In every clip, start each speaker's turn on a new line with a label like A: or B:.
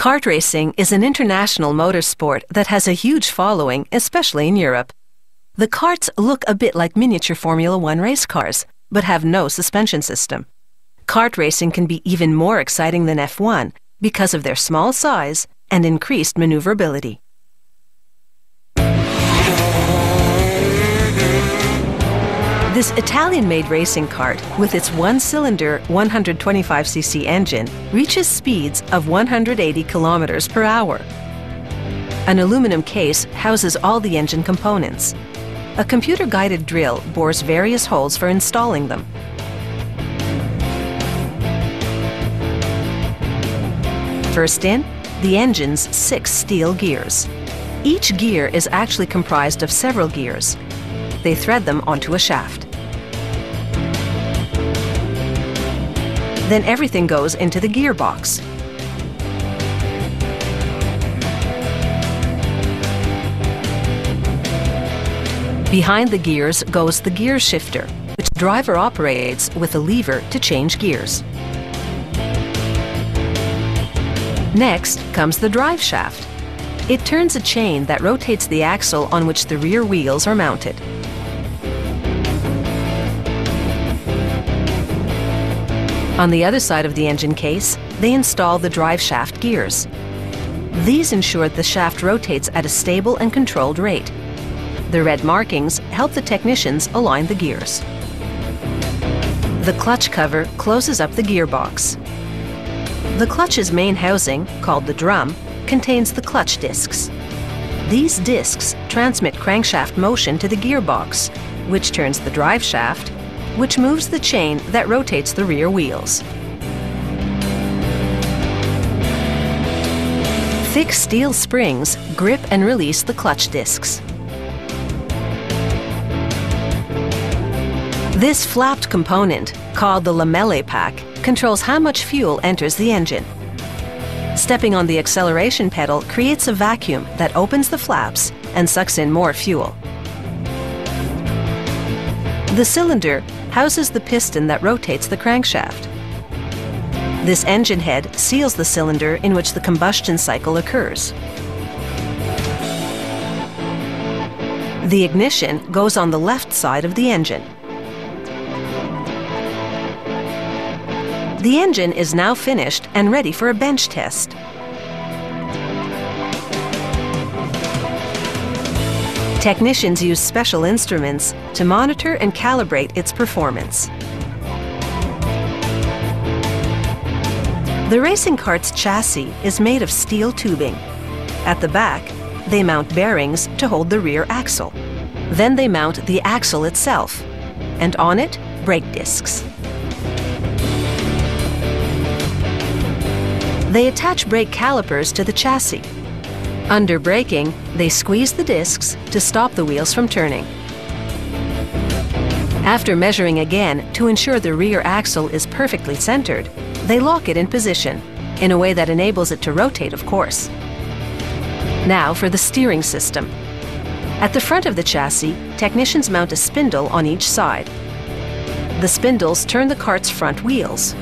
A: Kart racing is an international motorsport that has a huge following, especially in Europe. The karts look a bit like miniature Formula One race cars, but have no suspension system. Kart racing can be even more exciting than F1 because of their small size and increased maneuverability. This Italian-made racing kart, with its one-cylinder 125cc engine, reaches speeds of 180 kilometers per hour. An aluminum case houses all the engine components. A computer-guided drill bores various holes for installing them. First in, the engine's 6 steel gears. Each gear is actually comprised of several gears. They thread them onto a shaft. Then everything goes into the gearbox. Behind the gears goes the gear shifter, which the driver operates with a lever to change gears. Next comes the drive shaft. It turns a chain that rotates the axle on which the rear wheels are mounted. On the other side of the engine case, they install the drive shaft gears. These ensure the shaft rotates at a stable and controlled rate. The red markings help the technicians align the gears. The clutch cover closes up the gearbox. The clutch's main housing, called the drum, contains the clutch discs. These discs transmit crankshaft motion to the gearbox, which turns the drive shaft, which moves the chain that rotates the rear wheels. Thick steel springs grip and release the clutch discs. This flapped component, called the lamellae pack, controls how much fuel enters the engine. Stepping on the acceleration pedal creates a vacuum that opens the flaps and sucks in more fuel. The cylinder houses the piston that rotates the crankshaft. This engine head seals the cylinder in which the combustion cycle occurs. The ignition goes on the left side of the engine. The engine is now finished and ready for a bench test. Technicians use special instruments to monitor and calibrate its performance. The Racing Karts chassis is made of steel tubing. At the back, they mount bearings to hold the rear axle. Then they mount the axle itself, and on it, brake discs. They attach brake calipers to the chassis. Under braking, they squeeze the discs to stop the wheels from turning. After measuring again to ensure the rear axle is perfectly centered, they lock it in position, in a way that enables it to rotate, of course. Now for the steering system. At the front of the chassis, technicians mount a spindle on each side. The spindles turn the kart's front wheels.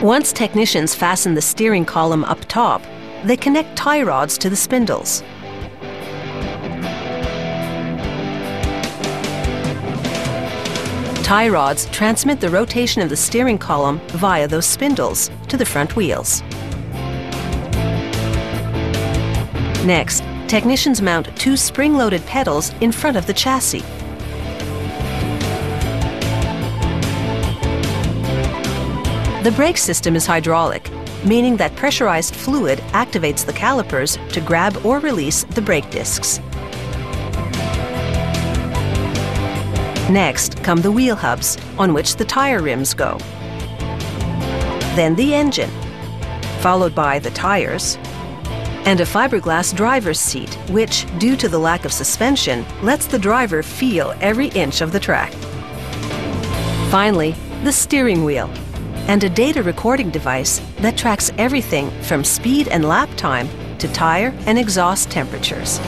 A: Once technicians fasten the steering column up top, they connect tie rods to the spindles. Tie rods transmit the rotation of the steering column via those spindles to the front wheels. Next, technicians mount 2 spring-loaded pedals in front of the chassis. The brake system is hydraulic, meaning that pressurized fluid activates the calipers to grab or release the brake discs. Next come the wheel hubs, on which the tire rims go. Then the engine, followed by the tires, and a fiberglass driver's seat, which, due to the lack of suspension, lets the driver feel every inch of the track. Finally, the steering wheel, and a data recording device that tracks everything from speed and lap time to tire and exhaust temperatures.